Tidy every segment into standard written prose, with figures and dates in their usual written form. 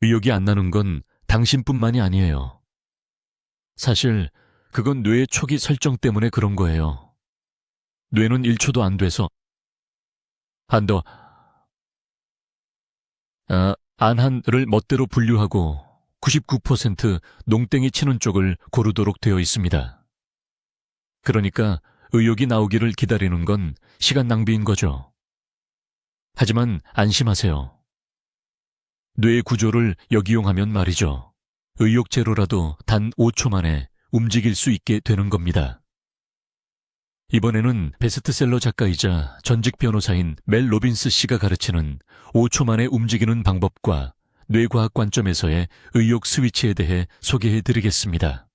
의욕이 안 나는 건 당신뿐만이 아니에요. 사실 그건 뇌의 초기 설정 때문에 그런 거예요. 뇌는 1초도 안 돼서 한더 안한을 멋대로 분류하고 99% 농땡이 치는 쪽을 고르도록 되어 있습니다. 그러니까 의욕이 나오기를 기다리는 건 시간 낭비인 거죠. 하지만 안심하세요. 뇌의 구조를 역이용하면 말이죠. 의욕 제로라도 단 5초 만에 움직일 수 있게 되는 겁니다. 이번에는 베스트셀러 작가이자 전직 변호사인 멜 로빈스 씨가 가르치는 5초 만에 움직이는 방법과 뇌과학 관점에서의 의욕 스위치에 대해 소개해 드리겠습니다.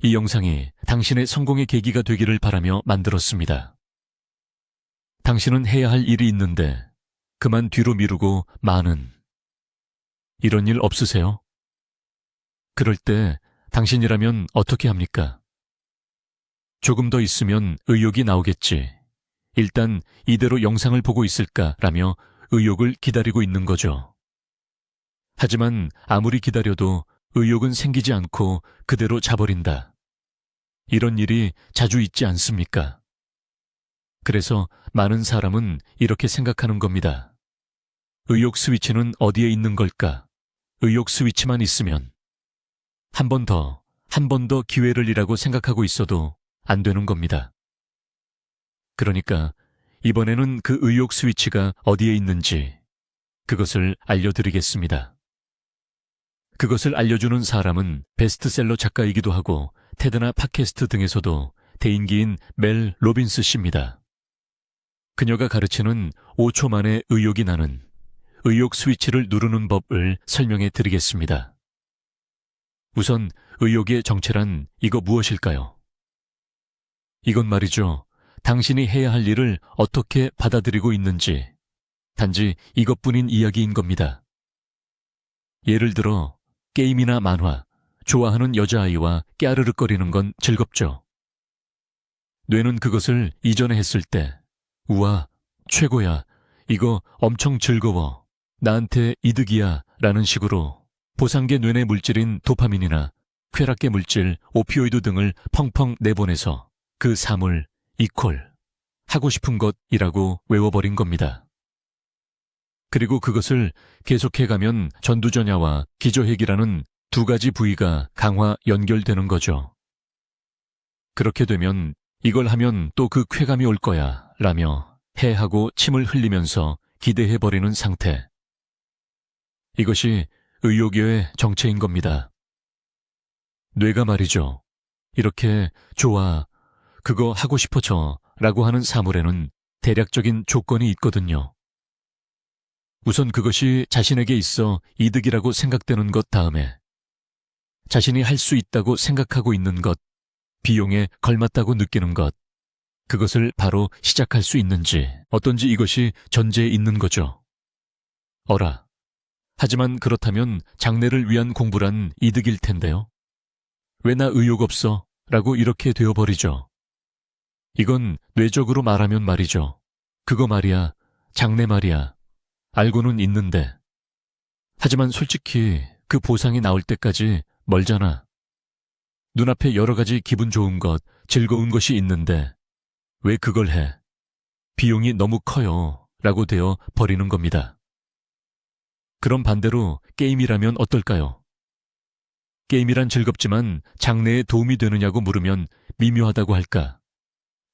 이 영상이 당신의 성공의 계기가 되기를 바라며 만들었습니다. 당신은 해야 할 일이 있는데 그만 뒤로 미루고 마는 이런 일 없으세요? 그럴 때 당신이라면 어떻게 합니까? 조금 더 있으면 의욕이 나오겠지. 일단 이대로 영상을 보고 있을까라며 의욕을 기다리고 있는 거죠. 하지만 아무리 기다려도 의욕은 생기지 않고 그대로 자버린다. 이런 일이 자주 있지 않습니까? 그래서 많은 사람은 이렇게 생각하는 겁니다. 의욕 스위치는 어디에 있는 걸까? 의욕 스위치만 있으면 한 번 더 기회를 이라고 생각하고 있어도 안 되는 겁니다. 그러니까 이번에는 그 의욕 스위치가 어디에 있는지 그것을 알려드리겠습니다. 그것을 알려주는 사람은 베스트셀러 작가이기도 하고 테드나 팟캐스트 등에서도 대인기인 멜 로빈스 씨입니다. 그녀가 가르치는 5초 만에 의욕이 나는 의욕 스위치를 누르는 법을 설명해 드리겠습니다. 우선 의욕의 정체란 이거 무엇일까요? 이건 말이죠. 당신이 해야 할 일을 어떻게 받아들이고 있는지 단지 이것뿐인 이야기인 겁니다. 예를 들어 게임이나 만화, 좋아하는 여자아이와 깨르륵거리는 건 즐겁죠. 뇌는 그것을 이전에 했을 때 우와, 최고야, 이거 엄청 즐거워, 나한테 이득이야 라는 식으로 보상계 뇌내 물질인 도파민이나 쾌락계 물질 오피오이드 등을 펑펑 내보내서 그 사물 이퀄 하고 싶은 것이라고 외워버린 겁니다. 그리고 그것을 계속해가면 전두전야와 기저핵이라는 두 가지 부위가 강화 연결되는 거죠. 그렇게 되면 이걸 하면 또 그 쾌감이 올 거야 라며 해하고 침을 흘리면서 기대해버리는 상태. 이것이 의욕의 정체인 겁니다. 뇌가 말이죠. 이렇게 좋아, 그거 하고 싶어져 라고 하는 사물에는 대략적인 조건이 있거든요. 우선 그것이 자신에게 있어 이득이라고 생각되는 것 다음에 자신이 할 수 있다고 생각하고 있는 것, 비용에 걸맞다고 느끼는 것, 그것을 바로 시작할 수 있는지 어떤지 이것이 전제에 있는 거죠. 어라. 하지만 그렇다면 장래를 위한 공부란 이득일 텐데요. 왜 나 의욕 없어? 라고 이렇게 되어버리죠. 이건 뇌적으로 말하면 말이죠. 그거 말이야, 장래 말이야. 알고는 있는데. 하지만 솔직히 그 보상이 나올 때까지 멀잖아. 눈앞에 여러 가지 기분 좋은 것, 즐거운 것이 있는데 왜 그걸 해? 비용이 너무 커요. 라고 되어 버리는 겁니다. 그럼 반대로 게임이라면 어떨까요? 게임이란 즐겁지만 장래에 도움이 되느냐고 물으면 미묘하다고 할까?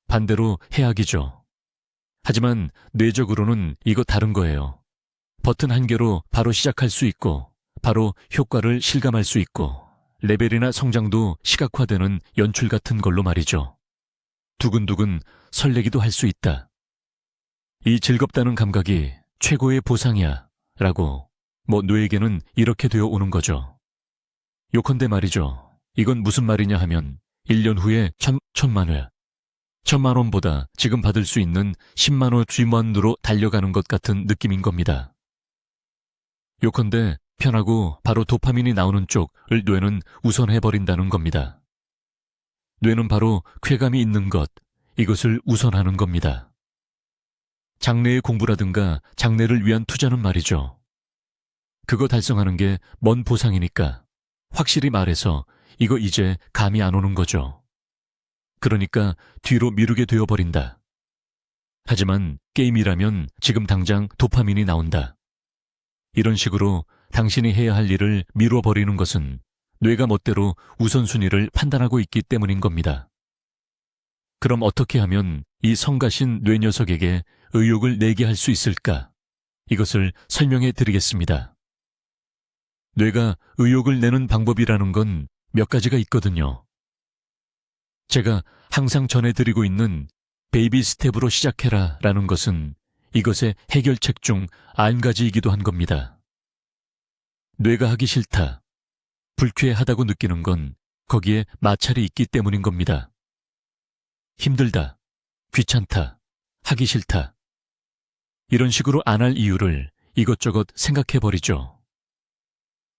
반대로 해악이죠. 하지만 뇌적으로는 이거 다른 거예요. 버튼 한 개로 바로 시작할 수 있고 바로 효과를 실감할 수 있고 레벨이나 성장도 시각화되는 연출 같은 걸로 말이죠. 두근두근 설레기도 할 수 있다. 이 즐겁다는 감각이 최고의 보상이야 라고 뇌에게는 이렇게 되어 오는 거죠. 요컨대 말이죠. 이건 무슨 말이냐 하면 1년 후에 천만 회, 1000만 원보다 지금 받을 수 있는 10만 원 쥐만으로 달려가는 것 같은 느낌인 겁니다. 요컨대 편하고 바로 도파민이 나오는 쪽을 뇌는 우선해버린다는 겁니다. 뇌는 바로 쾌감이 있는 것, 이것을 우선하는 겁니다. 장래의 공부라든가 장래를 위한 투자는 말이죠. 그거 달성하는 게 뭔 보상이니까. 확실히 말해서 이거 이제 감이 안 오는 거죠. 그러니까 뒤로 미루게 되어버린다. 하지만 게임이라면 지금 당장 도파민이 나온다. 이런 식으로 당신이 해야 할 일을 미뤄버리는 것은 뇌가 멋대로 우선순위를 판단하고 있기 때문인 겁니다. 그럼 어떻게 하면 이 성가신 뇌 녀석에게 의욕을 내게 할 수 있을까? 이것을 설명해 드리겠습니다. 뇌가 의욕을 내는 방법이라는 건 몇 가지가 있거든요. 제가 항상 전해드리고 있는 베이비 스텝으로 시작해라 라는 것은 이것의 해결책 중 90가지이기도 한 겁니다. 뇌가 하기 싫다, 불쾌하다고 느끼는 건 거기에 마찰이 있기 때문인 겁니다. 힘들다, 귀찮다, 하기 싫다. 이런 식으로 안 할 이유를 이것저것 생각해버리죠.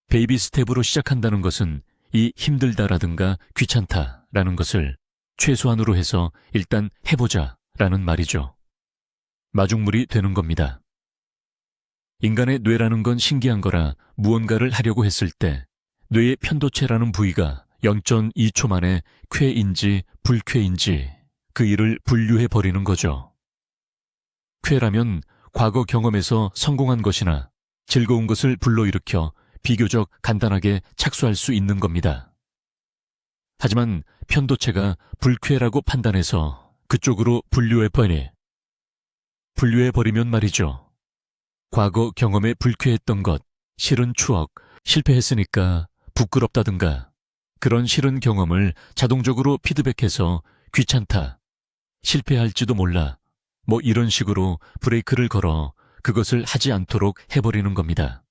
베이비 스텝으로 시작한다는 것은 이 힘들다라든가 귀찮다라는 것을 최소한으로 해서 일단 해보자 라는 말이죠. 마중물이 되는 겁니다. 인간의 뇌라는 건 신기한 거라 무언가를 하려고 했을 때 뇌의 편도체라는 부위가 0.2초 만에 쾌인지 불쾌인지 그 일을 분류해버리는 거죠. 쾌라면 과거 경험에서 성공한 것이나 즐거운 것을 불러일으켜 비교적 간단하게 착수할 수 있는 겁니다. 하지만 편도체가 불쾌라고 판단해서 그쪽으로 분류해버리면 말이죠. 과거 경험에 불쾌했던 것, 싫은 추억, 실패했으니까 부끄럽다든가 그런 싫은 경험을 자동적으로 피드백해서 귀찮다, 실패할지도 몰라, 뭐 이런 식으로 브레이크를 걸어 그것을 하지 않도록 해버리는 겁니다.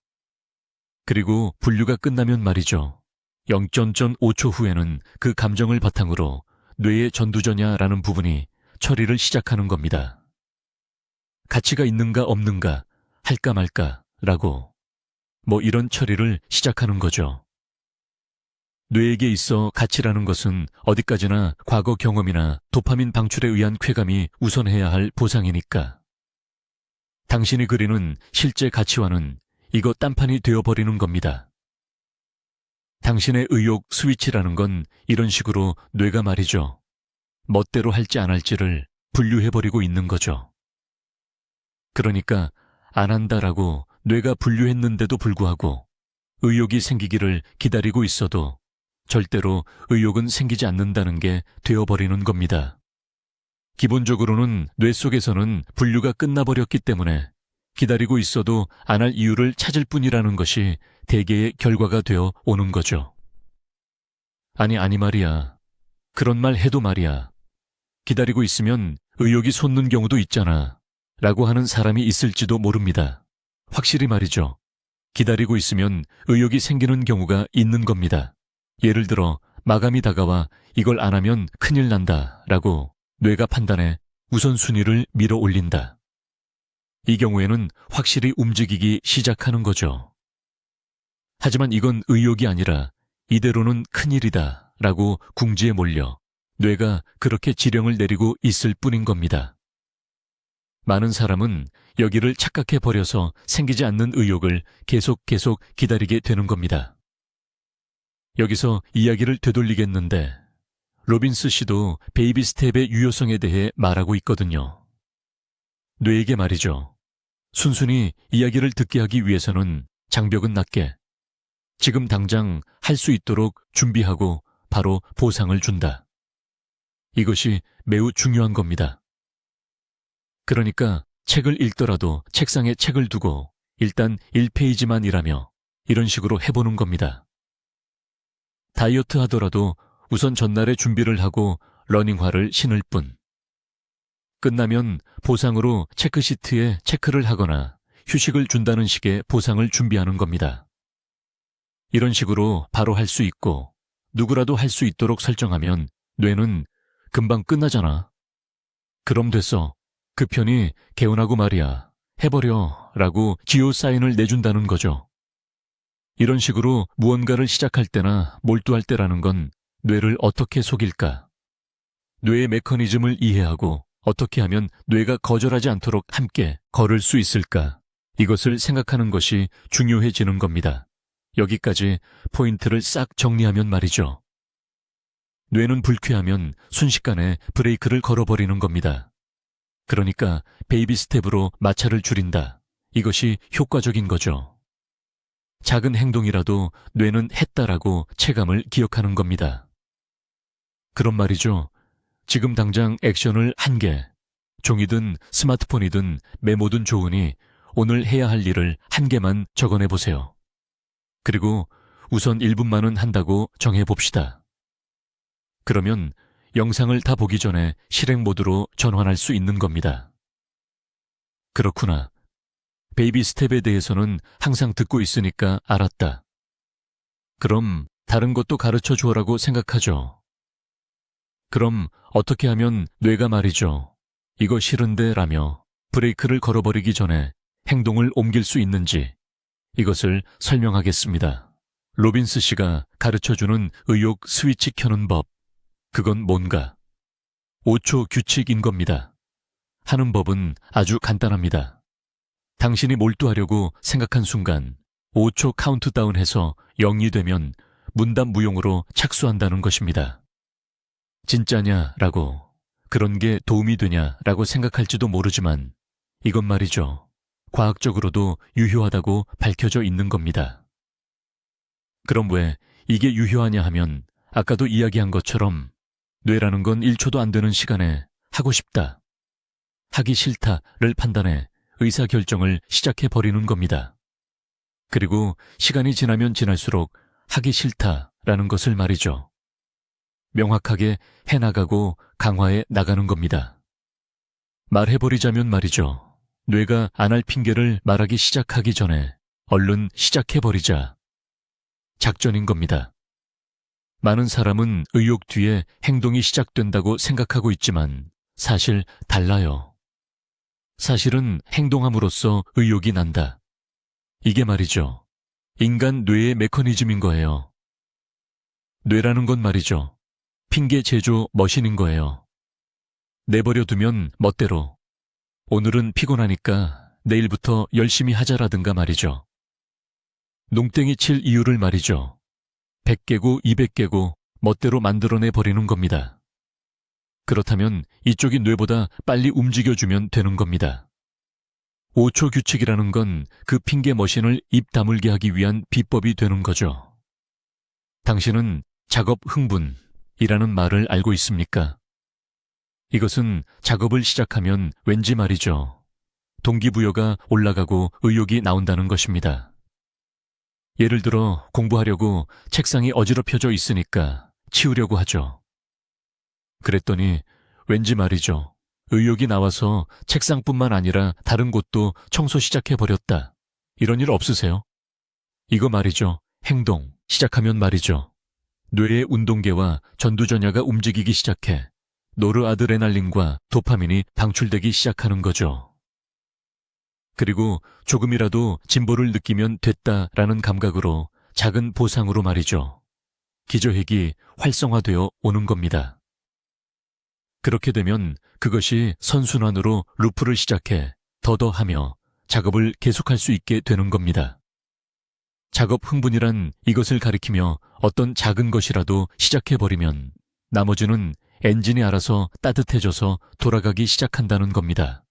그리고 분류가 끝나면 말이죠. 0.5초 후에는 그 감정을 바탕으로 뇌의 전두전야라는 부분이 처리를 시작하는 겁니다. 가치가 있는가 없는가, 할까 말까 라고 뭐 이런 처리를 시작하는 거죠. 뇌에게 있어 가치라는 것은 어디까지나 과거 경험이나 도파민 방출에 의한 쾌감이 우선해야 할 보상이니까. 당신이 그리는 실제 가치와는 이거 딴판이 되어버리는 겁니다. 당신의 의욕 스위치라는 건 이런 식으로 뇌가 말이죠. 멋대로 할지 안 할지를 분류해버리고 있는 거죠. 그러니까 안 한다라고 뇌가 분류했는데도 불구하고 의욕이 생기기를 기다리고 있어도 절대로 의욕은 생기지 않는다는 게 되어버리는 겁니다. 기본적으로는 뇌 속에서는 분류가 끝나버렸기 때문에 기다리고 있어도 안 할 이유를 찾을 뿐이라는 것이 대개의 결과가 되어 오는 거죠. 아니 말이야. 그런 말 해도 말이야. 기다리고 있으면 의욕이 솟는 경우도 있잖아. 라고 하는 사람이 있을지도 모릅니다. 확실히 말이죠. 기다리고 있으면 의욕이 생기는 경우가 있는 겁니다. 예를 들어 마감이 다가와 이걸 안 하면 큰일 난다 라고 뇌가 판단해 우선순위를 밀어 올린다. 이 경우에는 확실히 움직이기 시작하는 거죠. 하지만 이건 의욕이 아니라 이대로는 큰일이다 라고 궁지에 몰려 뇌가 그렇게 지령을 내리고 있을 뿐인 겁니다. 많은 사람은 여기를 착각해버려서 생기지 않는 의욕을 계속 기다리게 되는 겁니다. 여기서 이야기를 되돌리겠는데 로빈스 씨도 베이비 스텝의 유효성에 대해 말하고 있거든요. 뇌에게 말이죠. 순순히 이야기를 듣게 하기 위해서는 장벽은 낮게 지금 당장 할 수 있도록 준비하고 바로 보상을 준다. 이것이 매우 중요한 겁니다. 그러니까 책을 읽더라도 책상에 책을 두고 일단 1페이지만 일하며 이런 식으로 해보는 겁니다. 다이어트 하더라도 우선 전날에 준비를 하고 러닝화를 신을 뿐. 끝나면 보상으로 체크시트에 체크를 하거나 휴식을 준다는 식의 보상을 준비하는 겁니다. 이런 식으로 바로 할 수 있고 누구라도 할 수 있도록 설정하면 뇌는 금방 끝나잖아. 그럼 됐어. 그 편이 개운하고 말이야. 해버려 라고 지오 사인을 내준다는 거죠. 이런 식으로 무언가를 시작할 때나 몰두할 때라는 건 뇌를 어떻게 속일까? 뇌의 메커니즘을 이해하고 어떻게 하면 뇌가 거절하지 않도록 함께 걸을 수 있을까? 이것을 생각하는 것이 중요해지는 겁니다. 여기까지 포인트를 싹 정리하면 말이죠. 뇌는 불쾌하면 순식간에 브레이크를 걸어버리는 겁니다. 그러니까 베이비 스텝으로 마찰을 줄인다. 이것이 효과적인 거죠. 작은 행동이라도 뇌는 했다라고 체감을 기억하는 겁니다. 그런 말이죠. 지금 당장 액션을 1개, 종이든 스마트폰이든 메모든 좋으니 오늘 해야 할 일을 1개만 적어내보세요. 그리고 우선 1분만은 한다고 정해봅시다. 그러면 영상을 다 보기 전에 실행 모드로 전환할 수 있는 겁니다. 그렇구나. 베이비 스텝에 대해서는 항상 듣고 있으니까 알았다. 그럼 다른 것도 가르쳐 주어라고 생각하죠. 그럼 어떻게 하면 뇌가 말이죠. 이거 싫은데 라며 브레이크를 걸어버리기 전에 행동을 옮길 수 있는지 이것을 설명하겠습니다. 로빈스 씨가 가르쳐주는 의욕 스위치 켜는 법. 그건 뭔가? 5초 규칙인 겁니다. 하는 법은 아주 간단합니다. 당신이 몰두하려고 생각한 순간 5초 카운트다운해서 0이 되면 문답무용으로 착수한다는 것입니다. 진짜냐라고, 그런 게 도움이 되냐라고 생각할지도 모르지만 이건 말이죠. 과학적으로도 유효하다고 밝혀져 있는 겁니다. 그럼 왜 이게 유효하냐 하면 아까도 이야기한 것처럼 뇌라는 건 1초도 안 되는 시간에 하고 싶다, 하기 싫다를 판단해 의사결정을 시작해버리는 겁니다. 그리고 시간이 지나면 지날수록 하기 싫다라는 것을 말이죠. 명확하게 해나가고 강화해 나가는 겁니다. 말해버리자면 말이죠. 뇌가 안 할 핑계를 말하기 시작하기 전에 얼른 시작해버리자. 작전인 겁니다. 많은 사람은 의욕 뒤에 행동이 시작된다고 생각하고 있지만 사실 달라요. 사실은 행동함으로써 의욕이 난다. 이게 말이죠. 인간 뇌의 메커니즘인 거예요. 뇌라는 건 말이죠. 핑계 제조 머신인 거예요. 내버려 두면 멋대로. 오늘은 피곤하니까 내일부터 열심히 하자라든가 말이죠. 농땡이 칠 이유를 말이죠. 100개고 200개고 멋대로 만들어내 버리는 겁니다. 그렇다면 이쪽이 뇌보다 빨리 움직여주면 되는 겁니다. 5초 규칙이라는 건 그 핑계 머신을 입 다물게 하기 위한 비법이 되는 거죠. 당신은 작업 흥분이라는 말을 알고 있습니까? 이것은 작업을 시작하면 왠지 말이죠. 동기부여가 올라가고 의욕이 나온다는 것입니다. 예를 들어 공부하려고 책상이 어지럽혀져 있으니까 치우려고 하죠. 그랬더니 왠지 말이죠. 의욕이 나와서 책상뿐만 아니라 다른 곳도 청소 시작해버렸다. 이런 일 없으세요? 이거 말이죠. 행동 시작하면 말이죠. 뇌의 운동계와 전두전야가 움직이기 시작해 노르아드레날린과 도파민이 방출되기 시작하는 거죠. 그리고 조금이라도 진보를 느끼면 됐다라는 감각으로 작은 보상으로 말이죠. 기저핵이 활성화되어 오는 겁니다. 그렇게 되면 그것이 선순환으로 루프를 시작해 더더하며 작업을 계속할 수 있게 되는 겁니다. 작업 흥분이란 이것을 가리키며 어떤 작은 것이라도 시작해버리면 나머지는 엔진이 알아서 따뜻해져서 돌아가기 시작한다는 겁니다.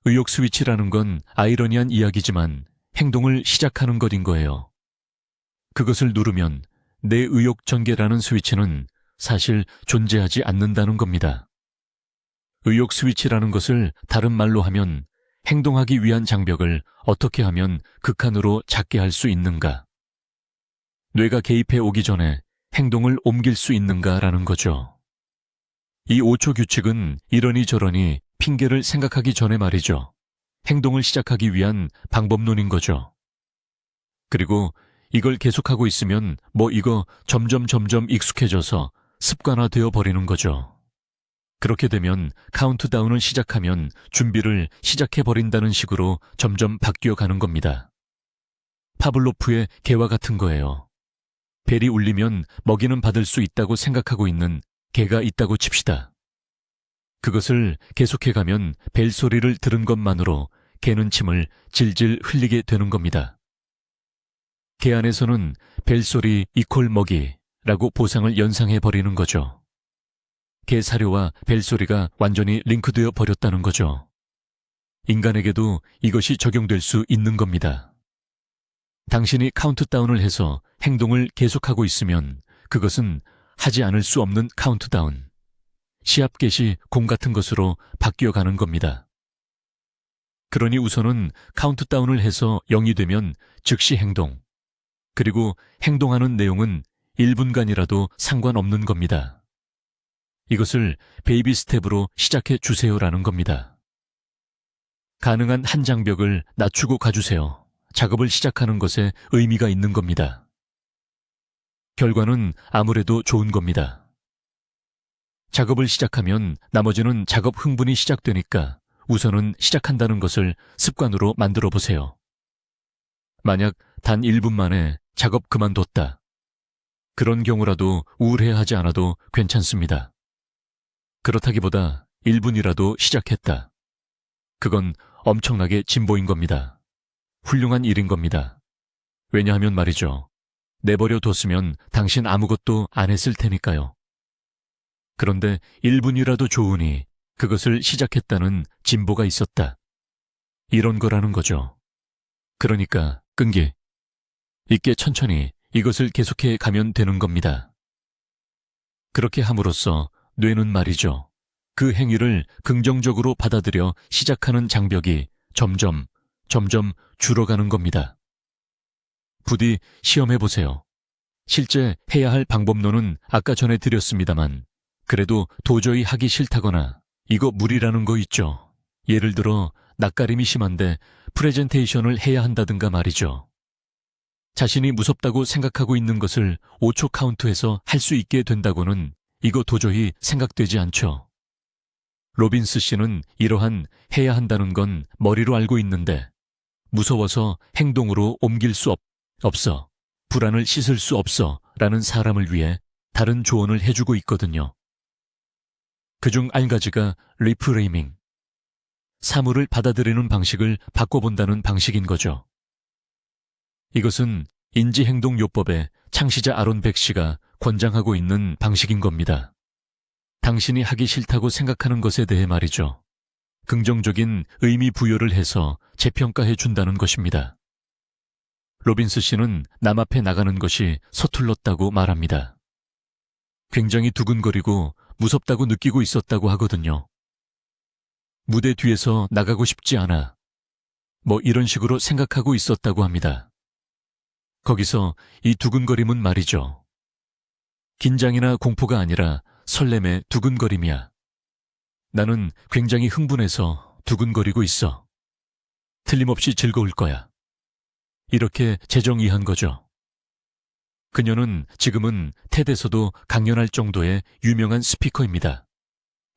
의욕 스위치라는 건 아이러니한 이야기지만 행동을 시작하는 것인 거예요. 그것을 누르면 내 의욕 전개라는 스위치는 사실 존재하지 않는다는 겁니다. 의욕 스위치라는 것을 다른 말로 하면 행동하기 위한 장벽을 어떻게 하면 극한으로 작게 할 수 있는가? 뇌가 개입해 오기 전에 행동을 옮길 수 있는가라는 거죠. 이 5초 규칙은 이러니 저러니 핑계를 생각하기 전에 말이죠. 행동을 시작하기 위한 방법론인 거죠. 그리고 이걸 계속하고 있으면 이거 점점 익숙해져서 습관화되어 버리는 거죠. 그렇게 되면 카운트다운을 시작하면 준비를 시작해버린다는 식으로 점점 바뀌어 가는 겁니다. 파블로프의 개와 같은 거예요. 벨이 울리면 먹이는 받을 수 있다고 생각하고 있는 개가 있다고 칩시다. 그것을 계속해가면 벨 소리를 들은 것만으로 개는 침을 질질 흘리게 되는 겁니다. 개 안에서는 벨소리 이퀄 먹이라고 보상을 연상해 버리는 거죠. 개 사료와 벨소리가 완전히 링크되어 버렸다는 거죠. 인간에게도 이것이 적용될 수 있는 겁니다. 당신이 카운트다운을 해서 행동을 계속하고 있으면 그것은 하지 않을 수 없는 카운트다운, 시합겟이 공 같은 것으로 바뀌어가는 겁니다. 그러니 우선은 카운트다운을 해서 0이 되면 즉시 행동, 그리고 행동하는 내용은 1분간이라도 상관없는 겁니다. 이것을 베이비 스텝으로 시작해 주세요라는 겁니다. 가능한 한 장벽을 낮추고 가주세요. 작업을 시작하는 것에 의미가 있는 겁니다. 결과는 아무래도 좋은 겁니다. 작업을 시작하면 나머지는 작업 흥분이 시작되니까 우선은 시작한다는 것을 습관으로 만들어 보세요. 만약 단 1분 만에 작업 그만뒀다. 그런 경우라도 우울해하지 않아도 괜찮습니다. 그렇다기보다 1분이라도 시작했다. 그건 엄청나게 진보인 겁니다. 훌륭한 일인 겁니다. 왜냐하면 말이죠. 내버려 뒀으면 당신 아무것도 안 했을 테니까요. 그런데 1분이라도 좋으니 그것을 시작했다는 진보가 있었다. 이런 거라는 거죠. 그러니까 끈기 있게 천천히 이것을 계속해 가면 되는 겁니다. 그렇게 함으로써 뇌는 말이죠. 그 행위를 긍정적으로 받아들여 시작하는 장벽이 점점 줄어가는 겁니다. 부디 시험해보세요. 실제 해야 할 방법론은 아까 전에 드렸습니다만 그래도 도저히 하기 싫다거나 이거 무리라는 거 있죠. 예를 들어 낯가림이 심한데 프레젠테이션을 해야 한다든가 말이죠. 자신이 무섭다고 생각하고 있는 것을 5초 카운트해서 할 수 있게 된다고는 이거 도저히 생각되지 않죠. 로빈스 씨는 이러한 해야 한다는 건 머리로 알고 있는데 무서워서 행동으로 옮길 수 없어, 불안을 씻을 수 없어 라는 사람을 위해 다른 조언을 해주고 있거든요. 그중 한 가지가 리프레이밍, 사물을 받아들이는 방식을 바꿔본다는 방식인 거죠. 이것은 인지행동요법의 창시자 아론 백 씨가 권장하고 있는 방식인 겁니다. 당신이 하기 싫다고 생각하는 것에 대해 말이죠. 긍정적인 의미 부여를 해서 재평가해 준다는 것입니다. 로빈스 씨는 남 앞에 나가는 것이 서툴렀다고 말합니다. 굉장히 두근거리고 무섭다고 느끼고 있었다고 하거든요. 무대 뒤에서 나가고 싶지 않아. 이런 식으로 생각하고 있었다고 합니다. 거기서 이 두근거림은 말이죠. 긴장이나 공포가 아니라 설렘의 두근거림이야. 나는 굉장히 흥분해서 두근거리고 있어. 틀림없이 즐거울 거야. 이렇게 재정의한 거죠. 그녀는 지금은 TED에서도 강연할 정도의 유명한 스피커입니다.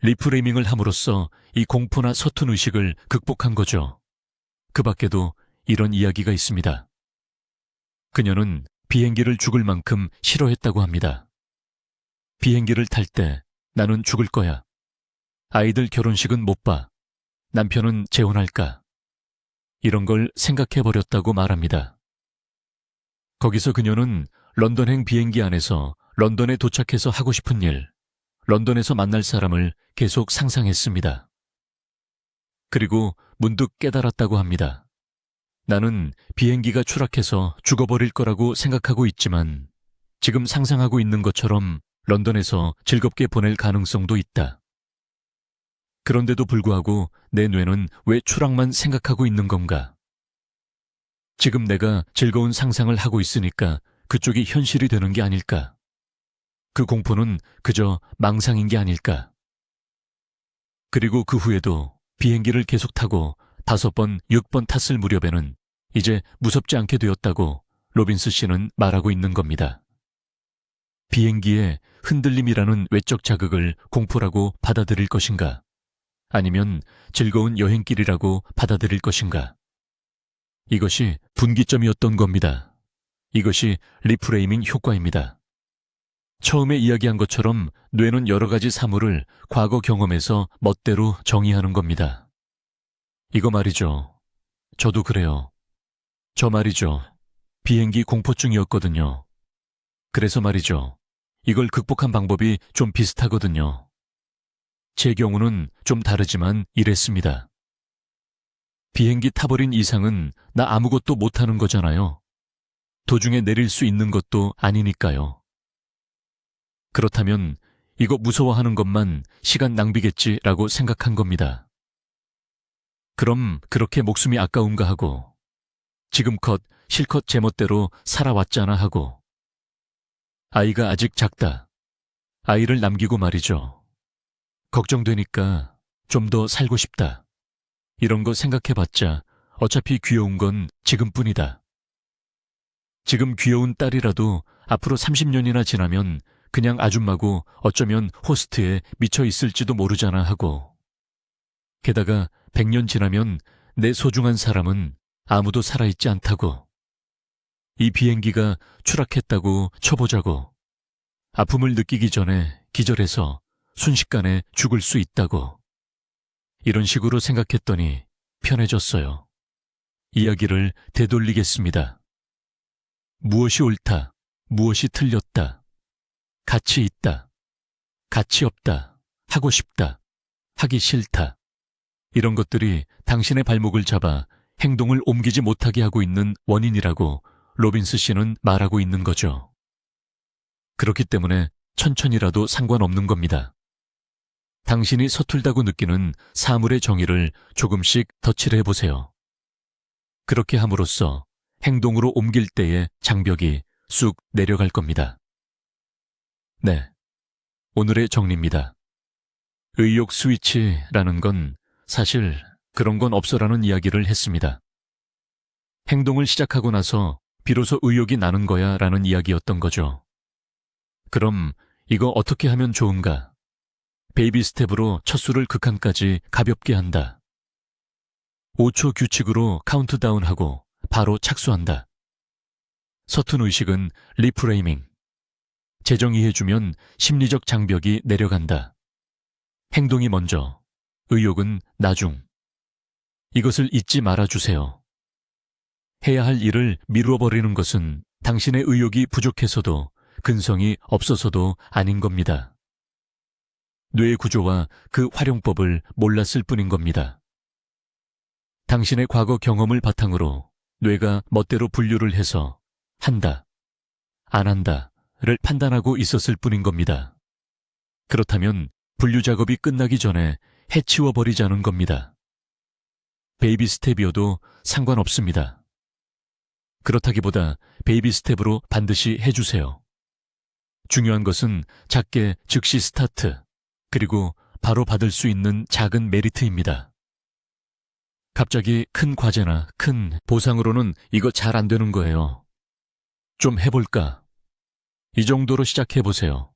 리프레이밍을 함으로써 이 공포나 서툰 의식을 극복한 거죠. 그 밖에도 이런 이야기가 있습니다. 그녀는 비행기를 죽을 만큼 싫어했다고 합니다. 비행기를 탈 때 나는 죽을 거야. 아이들 결혼식은 못 봐. 남편은 재혼할까. 이런 걸 생각해버렸다고 말합니다. 거기서 그녀는 런던행 비행기 안에서 런던에 도착해서 하고 싶은 일, 런던에서 만날 사람을 계속 상상했습니다. 그리고 문득 깨달았다고 합니다. 나는 비행기가 추락해서 죽어버릴 거라고 생각하고 있지만 지금 상상하고 있는 것처럼 런던에서 즐겁게 보낼 가능성도 있다. 그런데도 불구하고 내 뇌는 왜 추락만 생각하고 있는 건가? 지금 내가 즐거운 상상을 하고 있으니까 그쪽이 현실이 되는 게 아닐까? 그 공포는 그저 망상인 게 아닐까? 그리고 그 후에도 비행기를 계속 타고 5번, 6번 탔을 무렵에는 이제 무섭지 않게 되었다고 로빈스 씨는 말하고 있는 겁니다. 비행기의 흔들림이라는 외적 자극을 공포라고 받아들일 것인가? 아니면 즐거운 여행길이라고 받아들일 것인가? 이것이 분기점이었던 겁니다. 이것이 리프레이밍 효과입니다. 처음에 이야기한 것처럼 뇌는 여러 가지 사물을 과거 경험에서 멋대로 정의하는 겁니다. 이거 말이죠. 저도 그래요. 저 말이죠. 비행기 공포증이었거든요. 그래서 말이죠. 이걸 극복한 방법이 좀 비슷하거든요. 제 경우는 좀 다르지만 이랬습니다. 비행기 타버린 이상은 나 아무것도 못하는 거잖아요. 도중에 내릴 수 있는 것도 아니니까요. 그렇다면 이거 무서워하는 것만 시간 낭비겠지라고 생각한 겁니다. 그럼 그렇게 목숨이 아까운가 하고 지금껏 실컷 제멋대로 살아왔잖아 하고 아이가 아직 작다. 아이를 남기고 말이죠. 걱정되니까 좀 더 살고 싶다. 이런 거 생각해봤자 어차피 귀여운 건 지금뿐이다. 지금 귀여운 딸이라도 앞으로 30년이나 지나면 그냥 아줌마고 어쩌면 호스트에 미쳐 있을지도 모르잖아 하고 게다가 100년 지나면 내 소중한 사람은 아무도 살아있지 않다고 이 비행기가 추락했다고 쳐보자고 아픔을 느끼기 전에 기절해서 순식간에 죽을 수 있다고 이런 식으로 생각했더니 편해졌어요. 이야기를 되돌리겠습니다. 무엇이 옳다, 무엇이 틀렸다, 가치 있다, 가치 없다, 하고 싶다, 하기 싫다. 이런 것들이 당신의 발목을 잡아 행동을 옮기지 못하게 하고 있는 원인이라고 로빈스 씨는 말하고 있는 거죠. 그렇기 때문에 천천히라도 상관없는 겁니다. 당신이 서툴다고 느끼는 사물의 정의를 조금씩 덧칠해 보세요. 그렇게 함으로써 행동으로 옮길 때의 장벽이 쑥 내려갈 겁니다. 네, 오늘의 정리입니다. 의욕 스위치라는 건 사실 그런 건 없어라는 이야기를 했습니다. 행동을 시작하고 나서 비로소 의욕이 나는 거야 라는 이야기였던 거죠. 그럼 이거 어떻게 하면 좋은가? 베이비 스텝으로 첫 수를 극한까지 가볍게 한다. 5초 규칙으로 카운트다운하고 바로 착수한다. 서툰 의식은 리프레이밍. 재정의해주면 심리적 장벽이 내려간다. 행동이 먼저, 의욕은 나중. 이것을 잊지 말아주세요. 해야 할 일을 미루어 버리는 것은 당신의 의욕이 부족해서도 근성이 없어서도 아닌 겁니다. 뇌의 구조와 그 활용법을 몰랐을 뿐인 겁니다. 당신의 과거 경험을 바탕으로 뇌가 멋대로 분류를 해서 한다, 안 한다를 판단하고 있었을 뿐인 겁니다. 그렇다면 분류 작업이 끝나기 전에 해치워 버리자는 겁니다. 베이비 스텝이어도 상관없습니다. 그렇다기보다 베이비 스텝으로 반드시 해주세요. 중요한 것은 작게 즉시 스타트, 그리고 바로 받을 수 있는 작은 메리트입니다. 갑자기 큰 과제나 큰 보상으로는 이거 잘 안 되는 거예요. 좀 해볼까? 이 정도로 시작해보세요.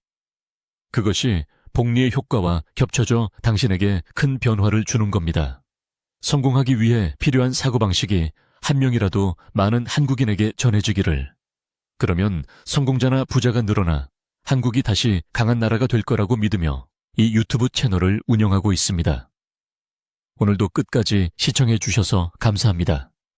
그것이 복리의 효과와 겹쳐져 당신에게 큰 변화를 주는 겁니다. 성공하기 위해 필요한 사고방식이 한 명이라도 많은 한국인에게 전해지기를. 그러면 성공자나 부자가 늘어나 한국이 다시 강한 나라가 될 거라고 믿으며 이 유튜브 채널을 운영하고 있습니다. 오늘도 끝까지 시청해 주셔서 감사합니다.